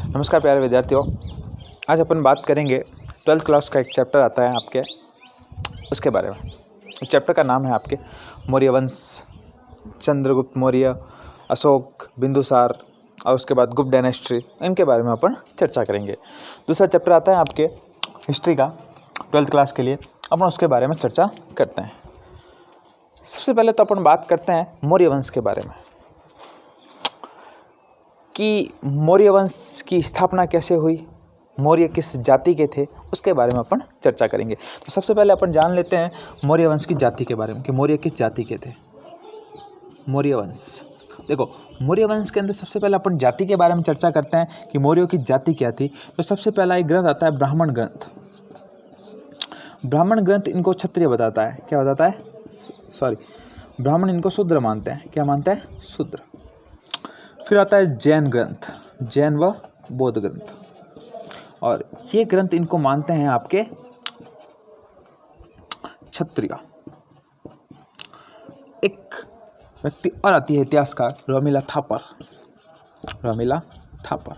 नमस्कार प्यारे विद्यार्थियों, आज अपन बात करेंगे 12th क्लास का एक चैप्टर आता है आपके, उसके बारे में। चैप्टर का नाम है आपके मौर्य वंश, चंद्रगुप्त मौर्य, अशोक, बिंदुसार और उसके बाद गुप्त डायनेस्टी, इनके बारे में अपन चर्चा करेंगे। दूसरा चैप्टर आता है आपके हिस्ट्री का 12th क्लास के लिए, अपन उसके बारे में चर्चा करते हैं। सबसे पहले तो अपन बात करते हैं मौर्य वंश के बारे में कि मौर्य वंश की स्थापना कैसे हुई, मौर्य किस जाति के थे, उसके बारे में अपन चर्चा करेंगे। तो सबसे पहले अपन जान लेते हैं मौर्य वंश की जाति के बारे में कि मौर्य किस जाति के थे। मौर्य वंश, देखो मौर्य वंश के अंदर सबसे पहले अपन जाति के बारे में चर्चा करते हैं कि मौर्यों की जाति क्या थी। तो सबसे पहला एक ग्रंथ आता है ब्राह्मण ग्रंथ। ब्राह्मण ग्रंथ इनको क्षत्रिय बताता है। क्या बताता है? ब्राह्मण इनको शूद्र मानते हैं। क्या मानते हैं? शूद्र। फिर आता है जैन ग्रंथ, जैन व बौद्ध ग्रंथ, और ये ग्रंथ इनको मानते हैं आपके क्षत्रिय। एक व्यक्ति और आती है इतिहासकार रोमिला थापर, रोमिला थापर,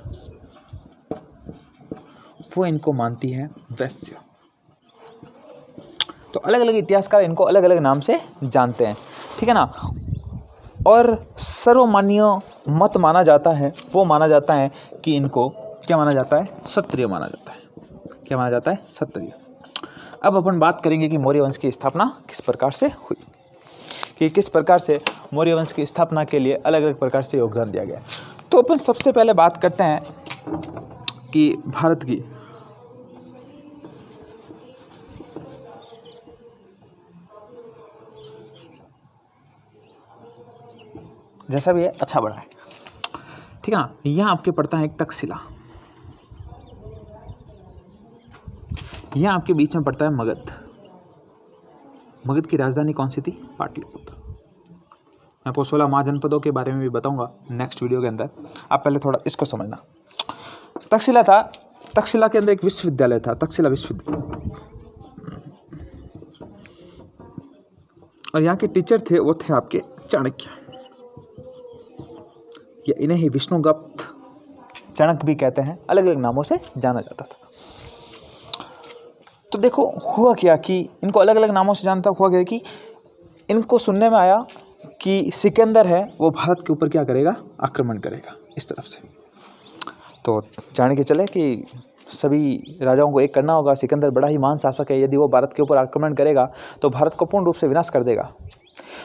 वो इनको मानती है वैश्य। तो अलग अलग इतिहासकार इनको अलग अलग नाम से जानते हैं, ठीक है ना। और सर्वमान्य मत माना जाता है, वो माना जाता है कि इनको क्या माना जाता है? क्षत्रिय माना जाता है। क्या माना जाता है? क्षत्रिय। अब अपन बात करेंगे कि मौर्य वंश की स्थापना किस प्रकार से हुई, कि किस प्रकार से मौर्य वंश की स्थापना के लिए अलग अलग प्रकार से योगदान दिया गया। तो अपन सबसे पहले बात करते हैं कि भारत की जैसा भी है अच्छा बड़ा है, ठीक है ना। यहाँ आपके पड़ता है एक तक्षशिला, यहाँ आपके बीच में पड़ता है मगध। मगध की राजधानी कौन सी थी? पाटलिपुत्र। मैं आपको 16 महाजनपदों के बारे में भी बताऊंगा नेक्स्ट वीडियो के अंदर, आप पहले थोड़ा इसको समझना। तक्षशिला था, तक्षशिला के अंदर एक विश्वविद्यालय था, तक्षशिला विश्वविद्यालय, और यहाँ के टीचर थे वो थे आपके चाणक्य, या इन्हें ही विष्णुगुप्त, चाणक्य भी कहते हैं, अलग अलग नामों से जाना जाता था। तो देखो हुआ क्या कि इनको अलग अलग नामों से जानता हुआ गया कि इनको सुनने में आया कि सिकंदर है वो भारत के ऊपर क्या करेगा? आक्रमण करेगा इस तरफ से। तो जान के चले कि सभी राजाओं को एक करना होगा, सिकंदर बड़ा ही महान शासक है, यदि वो भारत के ऊपर आक्रमण करेगा तो भारत को पूर्ण रूप से विनाश कर देगा।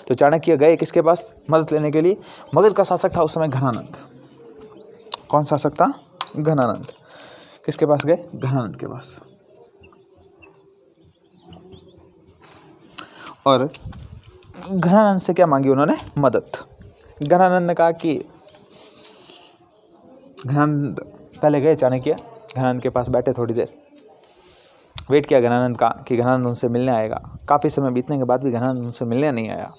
तो चाणक्य गए किसके पास मदद लेने के लिए? मगध का शासक था उस समय घनानंद। कौन शासक था? घनानंद। किसके पास गए? घनानंद के पास। और घनानंद से क्या मांगी उन्होंने? मदद। घनानंद ने कहा कि घनानंद पहले गए चाणक्य, घनानंद के पास बैठे, थोड़ी देर वेट किया घनानंद का कि घनानंद उनसे मिलने आएगा। काफ़ी समय बीतने के बाद भी घनानंद उनसे मिलने नहीं आया।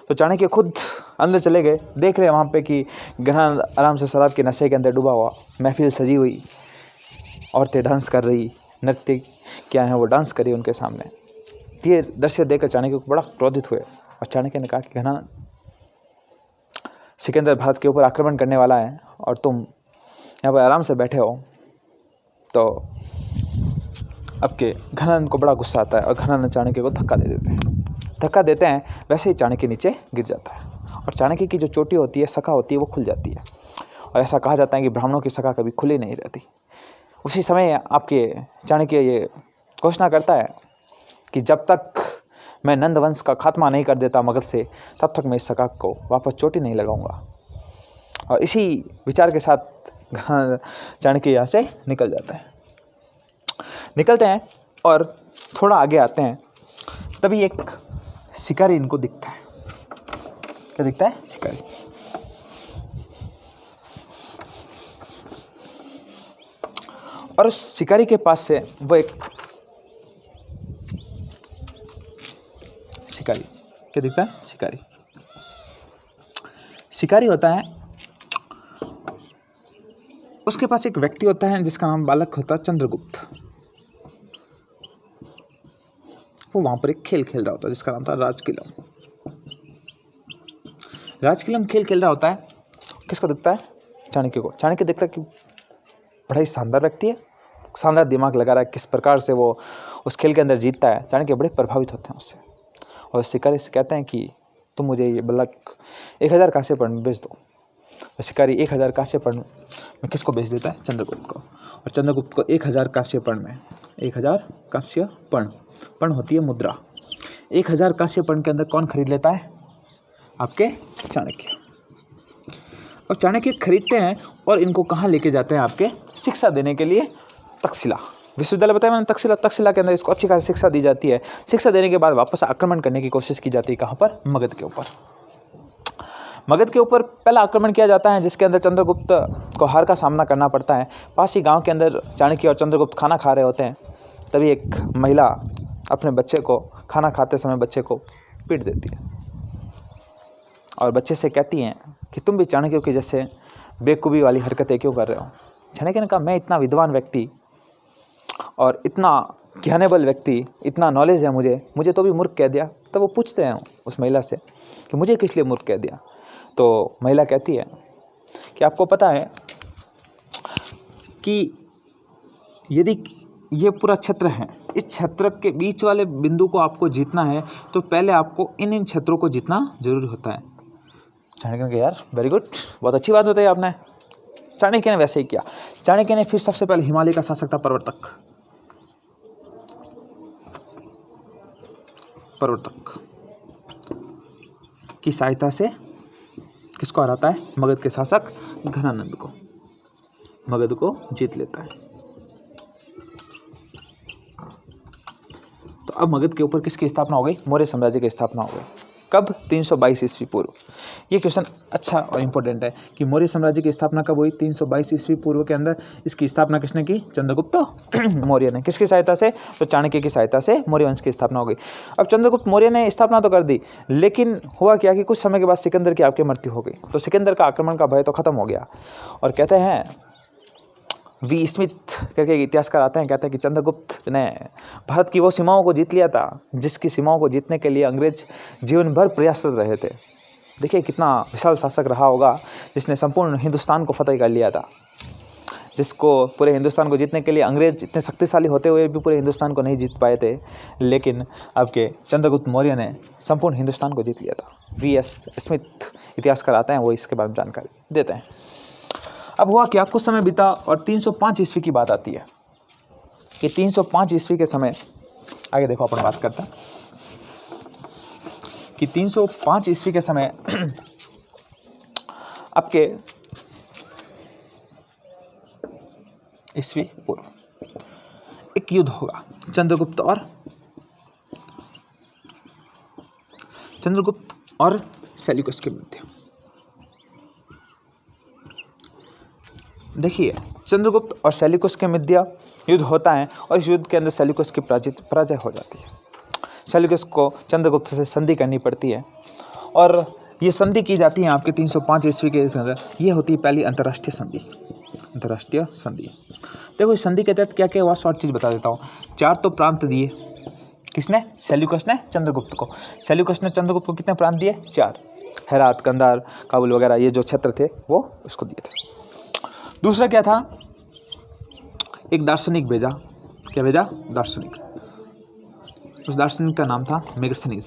तो चाणक्य खुद अंदर चले गए, देख रहे वहाँ पे कि घनानंद आराम से शराब के नशे के अंदर डूबा हुआ, महफिल सजी हुई, औरतें डांस कर रही, नृत्य क्या है वो डांस करी उनके सामने। ये दृश्य देखकर चाणक्य को बड़ा क्रोधित हुए, और चाणक्य ने कहा कि घनानंद, सिकंदर भारत के ऊपर आक्रमण करने वाला है और तुम यहाँ पर आराम से बैठे हो। तो अब के घनानंद को बड़ा गुस्सा आता है और घनानंद चाणक्य को धक्का दे देते हैं। धक्का देते हैं, वैसे ही चाणक्य नीचे गिर जाता है, और चाणक्य की जो चोटी होती है, शखा होती है, वो खुल जाती है। और ऐसा कहा जाता है कि ब्राह्मणों की शखा कभी खुली नहीं रहती। उसी समय आपके चाणक्य ये घोषणा करता है कि जब तक मैं नंद वंश का खात्मा नहीं कर देता मगध से, तब तक मैं इस शखा को वापस चोटी नहीं लगाऊंगा। और इसी विचार के साथ चाणक्य यहाँ से निकल जाता है। निकलते हैं और थोड़ा आगे आते हैं, तभी एक शिकारी इनको दिखता है। क्या दिखता है? शिकारी। और उस शिकारी के पास से वो एक शिकारी, क्या दिखता है? शिकारी। शिकारी होता है, उसके पास एक व्यक्ति होता है जिसका नाम बालक होता है चंद्रगुप्त। वो वो वहाँ पर एक खेल खेल रहा होता है जिसका नाम था राजकिलम। राजकिलम खेल खेल रहा होता है, किसको दिखता है? चाणक्य को। चाणक्य देखता है कि बड़ा ही शानदार व्यक्ति है, शानदार दिमाग लगा रहा है, किस प्रकार से वो उस खेल के अंदर जीतता है। चाणक्य बड़े प्रभावित होते हैं उससे और शिकारी से कहते हैं कि तुम मुझे ये बल्लक 1000 कांस्य पर्ण बेच दो। तो शिकारी 1000 कांस्य पर्ण में किसको बेच देता है? चंद्रगुप्त को। और चंद्रगुप्त को 1000 कांस्य पर्ण में 1000 कांस्य पर्ण होती है मुद्रा। 1000 कांस्य पर्ण के अंदर कौन खरीद लेता है? आपके चाणक्य। और चाणक्य खरीदते हैं और इनको कहाँ लेके जाते हैं? आपके शिक्षा देने के लिए तक्षशिला विश्वविद्यालय बताया मैंने, तक्षशिला के अंदर इसको अच्छी खासी शिक्षा दी जाती है। शिक्षा देने के बाद वापस आक्रमण करने की कोशिश की जाती है। कहाँ पर? मगध के ऊपर। मगध के ऊपर पहला आक्रमण किया जाता है जिसके अंदर चंद्रगुप्त को हार का सामना करना पड़ता है। पास ही गाँव के अंदर चाणक्य और चंद्रगुप्त खाना खा रहे होते हैं, तभी एक महिला अपने बच्चे को खाना खाते समय बच्चे को पीट देती है और बच्चे से कहती हैं कि तुम भी चाणक्य की जैसे बेवकूफ़ी वाली हरकतें क्यों कर रहे हो? चाणक्य ने कहा मैं इतना विद्वान व्यक्ति और इतना ज्ञानेबल व्यक्ति, इतना नॉलेज है मुझे तो भी मूर्ख कह दिया। तब वो पूछते हैं उस महिला से कि मुझे किस लिए मूर्ख कह दिया? तो महिला कहती है कि आपको पता है कि यदि ये पूरा क्षेत्र है, इस क्षेत्र के बीच वाले बिंदु को आपको जीतना है तो पहले आपको इन क्षेत्रों को जीतना जरूरी होता है। चाणक्य ने कहा यार वेरी गुड, बहुत अच्छी बात बताई आपने। चाणक्य ने वैसे ही किया। चाणक्य ने फिर सबसे पहले हिमालय का शासक था प्रवर्तक की सहायता से किसको हराता है? मगध के शासक घनानंद को। मगध को जीत लेता है। तो अब मगध के ऊपर किसकी स्थापना हो गई? मौर्य साम्राज्य की स्थापना हो गई। कब? 322 ईस्वी पूर्व। ये क्वेश्चन अच्छा और इम्पोर्टेंट है कि मौर्य साम्राज्य की स्थापना कब हुई? 322 ईस्वी पूर्व के अंदर। इसकी स्थापना किसने की? चंद्रगुप्त मौर्य ने। किसकी सहायता से? तो चाणक्य की सहायता से मौर्य वंश की स्थापना हो गई। अब चंद्रगुप्त मौर्य ने स्थापना तो कर दी, लेकिन हुआ क्या कि कुछ समय के बाद सिकंदर की आपकी मृत्यु हो गई। तो सिकंदर का आक्रमण का भय तो खत्म हो गया। और कहते हैं वी स्मिथ करके इतिहासकार आते हैं, कहते हैं कि चंद्रगुप्त ने भारत की वो सीमाओं को जीत लिया था जिसकी सीमाओं को जीतने के लिए अंग्रेज जीवन भर प्रयासरत रहे थे। देखिए कितना विशाल शासक रहा होगा जिसने संपूर्ण हिंदुस्तान को फतेह कर लिया था, जिसको पूरे हिंदुस्तान को जीतने के लिए अंग्रेज इतने शक्तिशाली होते हुए भी पूरे हिंदुस्तान को नहीं जीत पाए थे, लेकिन आपके चंद्रगुप्त मौर्य ने संपूर्ण हिंदुस्तान को जीत लिया था। वी.एस. स्मिथ इतिहासकार आते हैं, वो इसके बारे में जानकारी देते हैं। अब हुआ क्या, कुछ समय बीता और 305 ईस्वी की बात आती है कि 305 ईस्वी के समय, आगे देखो अपन बात करते हैं कि 305 ईस्वी के समय आपके ईस्वी पूर्व एक युद्ध होगा चंद्रगुप्त और सेल्यूकस के मध्य। देखिए चंद्रगुप्त और सेल्यूकस के मध्य युद्ध होता है और इस युद्ध के अंदर सेल्यूकस की पराजय हो जाती है। सेल्यूकस को चंद्रगुप्त से संधि करनी पड़ती है और ये संधि की जाती है आपके 305 ईस्वी के अंदर। ये होती है पहली अंतर्राष्ट्रीय संधि। देखो इस संधि के तहत क्या क्या हुआ, शॉर्ट चीज़ बता देता हूँ। 4 तो प्रांत दिए, किसने? सेल्यूकस ने चंद्रगुप्त को। सेल्यूकस ने चंद्रगुप्त को कितने प्रांत दिए? 4। हेरात, कंधार, काबुल वगैरह ये जो क्षेत्र थे वो उसको दिए थे। दूसरा क्या था, एक दार्शनिक भेजा। क्या भेजा? दार्शनिक। उस दार्शनिक का नाम था मेगास्थनीज।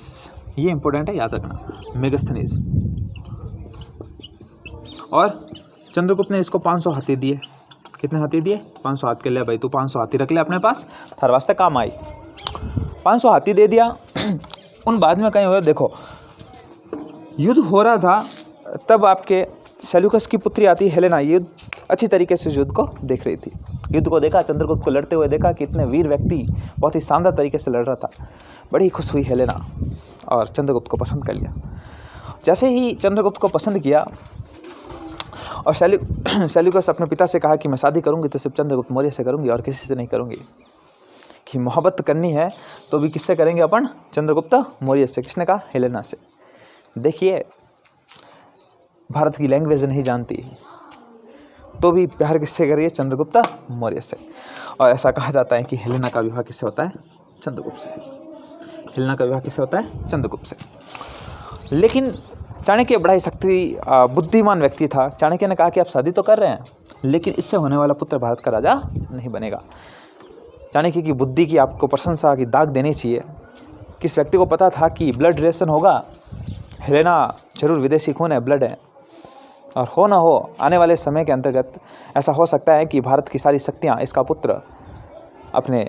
ये इंपॉर्टेंट है, याद रखना, मेगास्थनीज। और चंद्रगुप्त ने इसको 500 हाथी दिए। कितने हाथी दिए? 500 हाथी के लिए भाई तू 500 हाथी रख ले अपने पास, हर वास्ते काम आई। 500 हाथी दे दिया। उन बाद में कहीं हुआ, देखो युद्ध हो रहा था तब आपके सेल्यूकस की पुत्री आती हेलेना, युद्ध अच्छी तरीके से युद्ध को देख रही थी। युद्ध को देखा, चंद्रगुप्त को लड़ते हुए देखा कि इतने वीर व्यक्ति बहुत ही शानदार तरीके से लड़ रहा था। बड़ी खुश हुई हेलेना और चंद्रगुप्त को पसंद कर लिया। जैसे ही चंद्रगुप्त को पसंद किया और सेल्यूकस अपने पिता से कहा कि मैं शादी करूंगी तो सिर्फ चंद्रगुप्त मौर्य से करूंगी और किसी से नहीं करूंगी, कि मोहब्बत करनी है तो भी किससे करेंगे अपन? चंद्रगुप्त मौर्य से। किसने कहा? हेलेना से। देखिए भारत की लैंग्वेज नहीं जानती तो भी प्यार किससे करिए? चंद्रगुप्त मौर्य से। और ऐसा कहा जाता है कि हेलेना का विवाह किससे होता है? चंद्रगुप्त से। हेलेना का विवाह किससे होता है? चंद्रगुप्त से। लेकिन चाणक्य बड़ा ही बुद्धिमान व्यक्ति था। चाणक्य ने कहा कि आप शादी तो कर रहे हैं, लेकिन इससे होने वाला पुत्र भारत का राजा नहीं बनेगा। चाणक्य की बुद्धि की आपको प्रशंसा की दाग देनी चाहिए। किस व्यक्ति को पता था कि ब्लड रिलेशन होगा, हेलेना जरूर विदेशी खून है, ब्लड है, और हो ना हो आने वाले समय के अंतर्गत ऐसा हो सकता है कि भारत की सारी शक्तियाँ इसका पुत्र अपने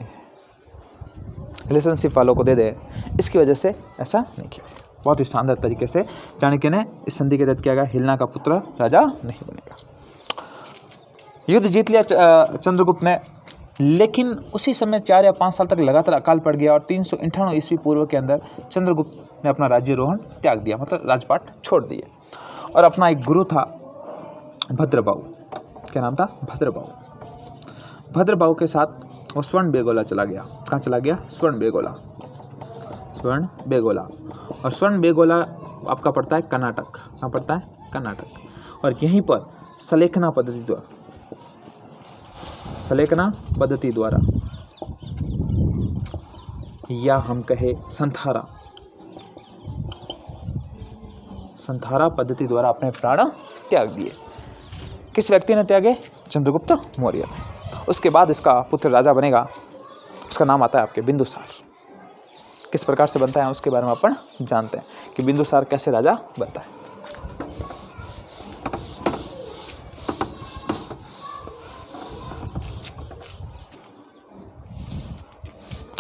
रिलेशनशिप वालों को दे दे। इसकी वजह से ऐसा नहीं किया। बहुत ही शानदार तरीके से चाणक्य ने इस संधि के तहत किया गया, हेलेना का पुत्र राजा नहीं बनेगा। युद्ध जीत लिया चंद्रगुप्त ने, लेकिन उसी समय 4 या 5 साल तक लगातार अकाल पड़ गया और 398 ईस्वी पूर्व के अंदर चंद्रगुप्त ने अपना राज्यरोहण त्याग दिया, मतलब राजपाट छोड़ दिए, और अपना एक गुरु था भद्रबाहु। क्या नाम था? भद्रबाहु। भद्रबाहु के साथ वो स्वर्ण बेगोला चला गया। कहाँ चला गया? स्वर्ण बेगोला। स्वर्ण बेगोला, और स्वर्ण बेगोला आपका पड़ता है कर्नाटक। कहाँ पड़ता है? कर्नाटक। और यहीं पर सलेखना पद्धति द्वारा या हम कहे संथारा पद्धति द्वारा अपने प्राण त्याग दिए। किस व्यक्ति ने त्यागे? चंद्रगुप्त मौर्य। उसके बाद इसका पुत्र राजा बनेगा, उसका नाम आता है आपके बिंदुसार। किस प्रकार से बनता है उसके बारे में अपन जानते हैं कि बिंदुसार कैसे राजा बनता है।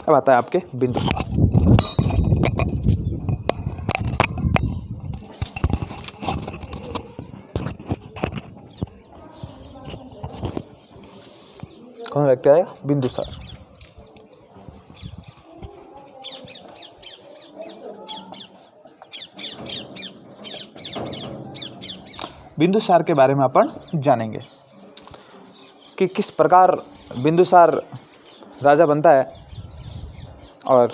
अब आता है आपके बिंदुसार। कौन व्यक्ति आएगा? बिंदुसार। बिंदुसार के बारे में अपन जानेंगे कि किस प्रकार बिंदुसार राजा बनता है। और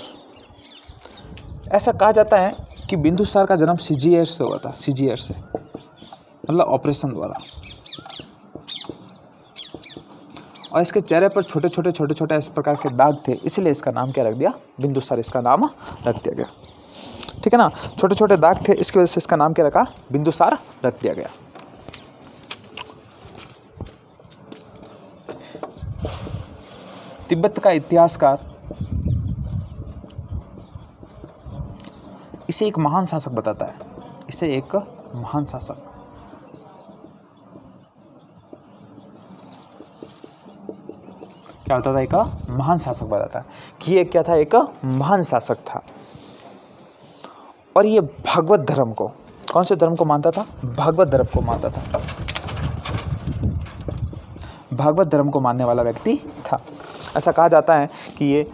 ऐसा कहा जाता है कि बिंदुसार का जन्म सीजीएयर से हुआ था। सीजीएयर से मतलब ऑपरेशन द्वारा, और इसके चेहरे पर छोटे छोटे इस प्रकार के दाग थे, इसलिए इसका नाम क्या रख दिया? बिंदुसार इसका नाम रख दिया गया। ठीक है ना, छोटे छोटे दाग थे, इसकी वजह से इसका नाम क्या रखा? बिंदुसार रख दिया गया। तिब्बत का इतिहासकार इसे एक महान शासक बताता है। इसे एक महान शासक, क्या बताता है? एक महान शासक बताता है कि ये क्या था? एक महान शासक था। और ये भागवत धर्म को, कौन से धर्म को मानता था? भागवत धर्म को मानता था। भागवत धर्म को मानने वाला व्यक्ति था। ऐसा कहा जाता है कि ये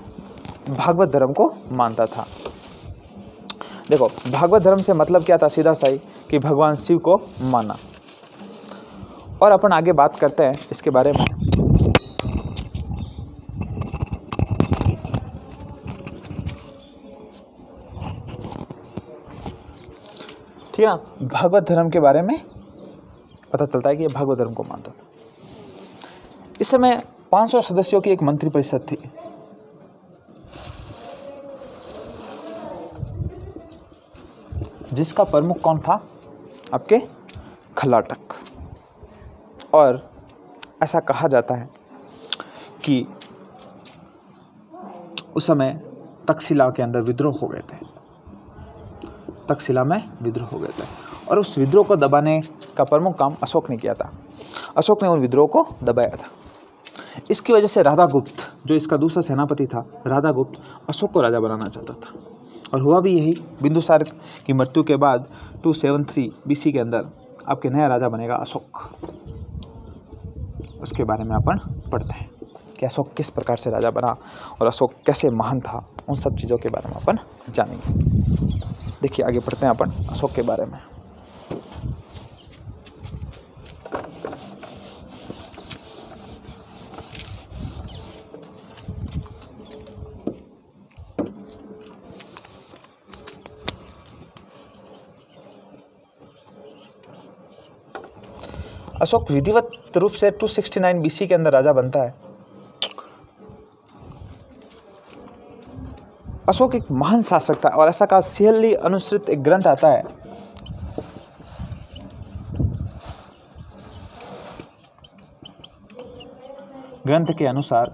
भागवत धर्म को मानता था। देखो, भागवत धर्म से मतलब क्या था? सीधा सा ही कि भगवान शिव को माना। और अपन आगे बात करते हैं इसके बारे में। ठीक है ना, भागवत धर्म के बारे में पता चलता है कि ये भागवत धर्म को मानता था। इस समय 500 सदस्यों की एक मंत्रिपरिषद थी। जिसका प्रमुख कौन था? आपके खलाटक। और ऐसा कहा जाता है कि उस समय तक्षशिला के अंदर विद्रोह हो गए थे। तक्षशिला में विद्रोह हो गए थे, और उस विद्रोह को दबाने का प्रमुख काम अशोक ने किया था। अशोक ने उन विद्रोह को दबाया था। इसकी वजह से राधागुप्त, जो इसका दूसरा सेनापति था, राधागुप्त अशोक को राजा बनाना चाहता था। और हुआ भी यही। बिंदुसार की मृत्यु के बाद 273 BC के अंदर आपके नया राजा बनेगा अशोक। उसके बारे में अपन पढ़ते हैं कि अशोक किस प्रकार से राजा बना और अशोक कैसे महान था। उन सब चीज़ों के बारे में अपन जानेंगे। देखिए, आगे पढ़ते हैं अपन अशोक के बारे में। अशोक विधिवत रूप से 269 BC के अंदर राजा बनता है। अशोक एक महान शासक था और ऐसा का शैली अनुसृत एक ग्रंथ आता है, ग्रंथ के अनुसार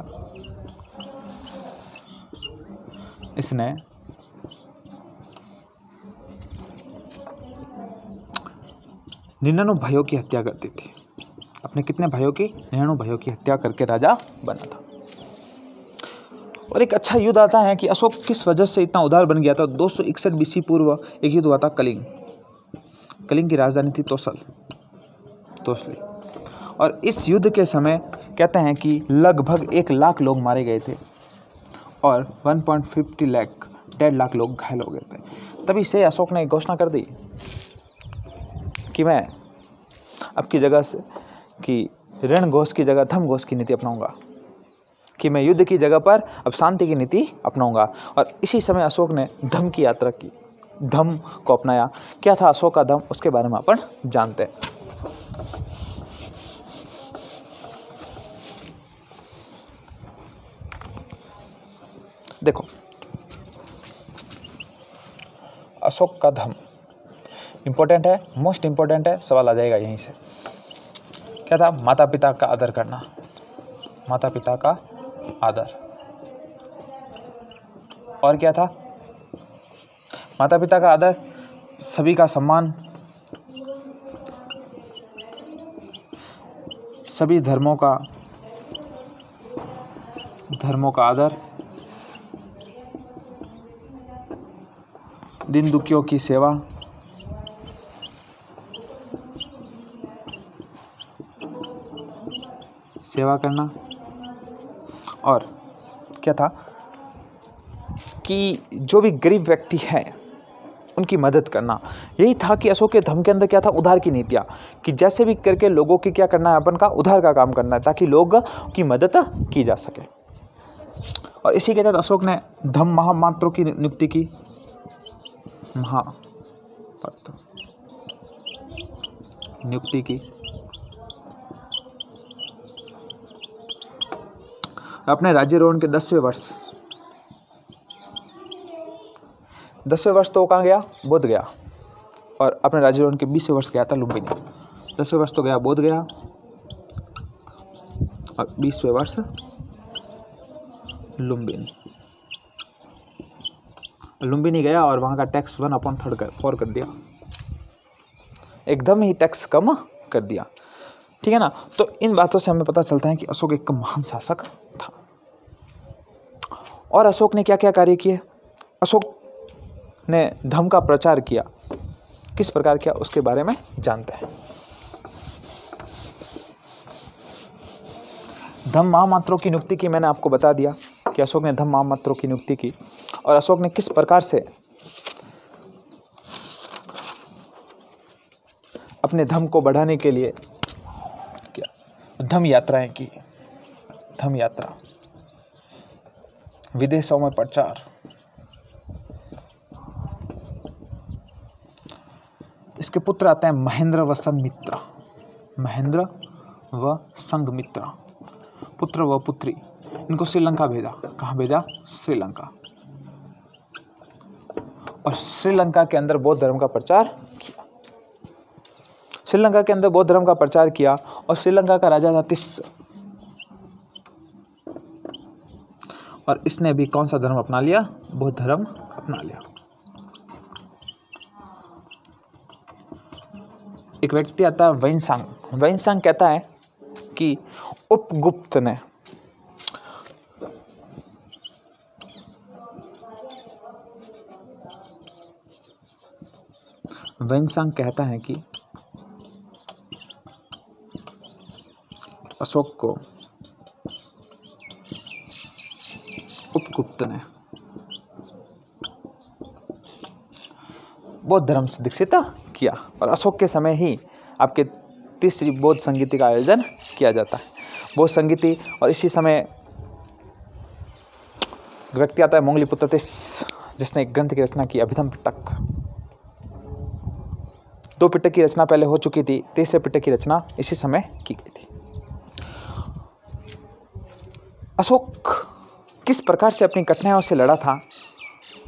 इसने 99 भाइयों की हत्या कर दी थी। अपने कितने भाइयों की? 99 भाइयों की हत्या करके राजा बना था। और एक अच्छा युद्ध आता है कि अशोक किस वजह से इतना उदार बन गया था। 261 बीसी पूर्व एक युद्ध हुआ था कलिंग। कलिंग की राजधानी थी तोसली। और इस युद्ध के समय कहते हैं कि लगभग 1 लाख लोग मारे गए थे और 1.50 लाख 1.5 लाख लोग घायल हो गए थे। तभी से अशोक ने एक घोषणा कर दी कि मैं आपकी जगह से कि रण घोष की जगह धम घोष की नीति अपनाऊंगा, कि मैं युद्ध की जगह पर अब शांति की नीति अपनाऊंगा। और इसी समय अशोक ने धम की यात्रा की, धम को अपनाया। क्या था अशोक का धम, उसके बारे में अपन जानते हैं। देखो, अशोक का धम इंपॉर्टेंट है, मोस्ट इंपॉर्टेंट है, सवाल आ जाएगा यहीं से। क्या था? माता पिता का आदर करना, माता पिता का आदर। और क्या था? माता पिता का आदर, सभी का सम्मान, सभी धर्मों का आदर, दीन दुखियों की सेवा, करना। और क्या था कि जो भी गरीब व्यक्ति है उनकी मदद करना। यही था कि अशोक के धर्म के अंदर क्या था? उधार की नीतियाँ, कि जैसे भी करके लोगों की क्या करना है, अपन का उधार का काम करना है ताकि लोग की मदद की जा सके। और इसी के तहत अशोक ने धम्म महामात्रों की नियुक्ति की, नियुक्ति की। अपने राज्यारोहण के 10वें वर्ष तो कहाँ गया? बोध गया। और अपने राज्यारोहण के 20वें वर्ष गया था लुम्बिनी। 10वें वर्ष तो गया बोध गया और 20वें वर्ष लुम्बिनी गया और वहाँ का टैक्स 1/4 कर दिया, एकदम ही टैक्स कम कर दिया। ठीक है ना। तो इन बातों से हमें पता चलता है कि अशोक एक महान शासक था। और अशोक ने क्या क्या कार्य किए? अशोक ने धम्म का प्रचार किया। किस प्रकार किया उसके बारे में जानते हैं। धम्म महामात्रों की नियुक्ति की, मैंने आपको बता दिया कि अशोक ने धम्म महामात्रों की नियुक्ति की। और अशोक ने किस प्रकार से अपने धम्म को बढ़ाने के लिए क्या धम्म यात्राएं की। धम्म यात्रा, विदेशों में प्रचार। इसके पुत्र आते हैं महेंद्र व संघमित्रा। महेंद्र व संघमित्रा, पुत्र व पुत्री। इनको श्रीलंका भेजा। कहाँ भेजा? श्रीलंका। और श्रीलंका के अंदर बौद्ध धर्म का प्रचार किया। श्रीलंका के अंदर बौद्ध धर्म का प्रचार किया। और श्रीलंका का राजा था तिस्स। और इसने भी कौन सा धर्म अपना लिया? बौद्ध धर्म अपना लिया। एक व्यक्ति आता है वैनसांग। वैनसांग कहता है कि उपगुप्त ने वैनसांग कहता है कि अशोक को उपगुप्त ने बौद्ध धर्म से दीक्षित किया। और अशोक के समय ही आपके तीसरी बौद्ध संगीति का आयोजन किया जाता है। बौद्ध संगीति। और इसी समय व्यक्ति आता है मोंगलीपुत्र तिस्स, जिसने एक ग्रंथ की रचना की, अभिधम्म पिटक। 2 पिटक की रचना पहले हो चुकी थी, तीसरे पिटक की रचना इसी समय की गई थी। अशोक किस प्रकार से अपनी कठिनाइयों से लड़ा था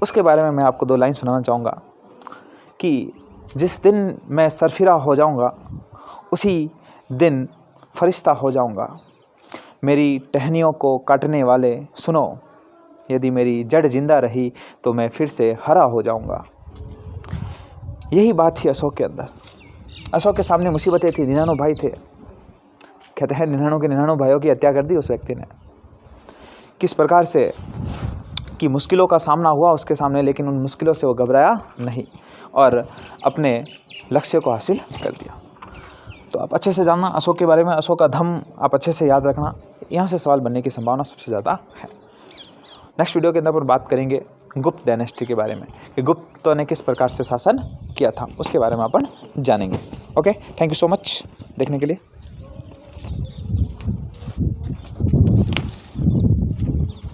उसके बारे में मैं आपको 2 लाइन सुनाना चाहूँगा कि जिस दिन मैं सरफिरा हो जाऊँगा उसी दिन फरिश्ता हो जाऊँगा। मेरी टहनियों को काटने वाले सुनो, यदि मेरी जड़ जिंदा रही तो मैं फिर से हरा हो जाऊँगा। यही बात थी अशोक के अंदर। अशोक के सामने मुसीबतें थी, 99 भाई थे। कहते हैं 99 के 99 भाइयों की हत्या कर दी उस व्यक्ति ने। किस प्रकार से कि मुश्किलों का सामना हुआ उसके सामने, लेकिन उन मुश्किलों से वो घबराया नहीं और अपने लक्ष्य को हासिल कर दिया। तो आप अच्छे से जानना अशोक के बारे में, अशोक का धम्म आप अच्छे से याद रखना, यहाँ से सवाल बनने की संभावना सबसे ज़्यादा है। नेक्स्ट वीडियो के अंदर पर बात करेंगे गुप्त डायनेस्टी के बारे में कि गुप्तों ने किस प्रकार से शासन किया था, उसके बारे में अपन जानेंगे। Okay, thank you so much देखने के लिए।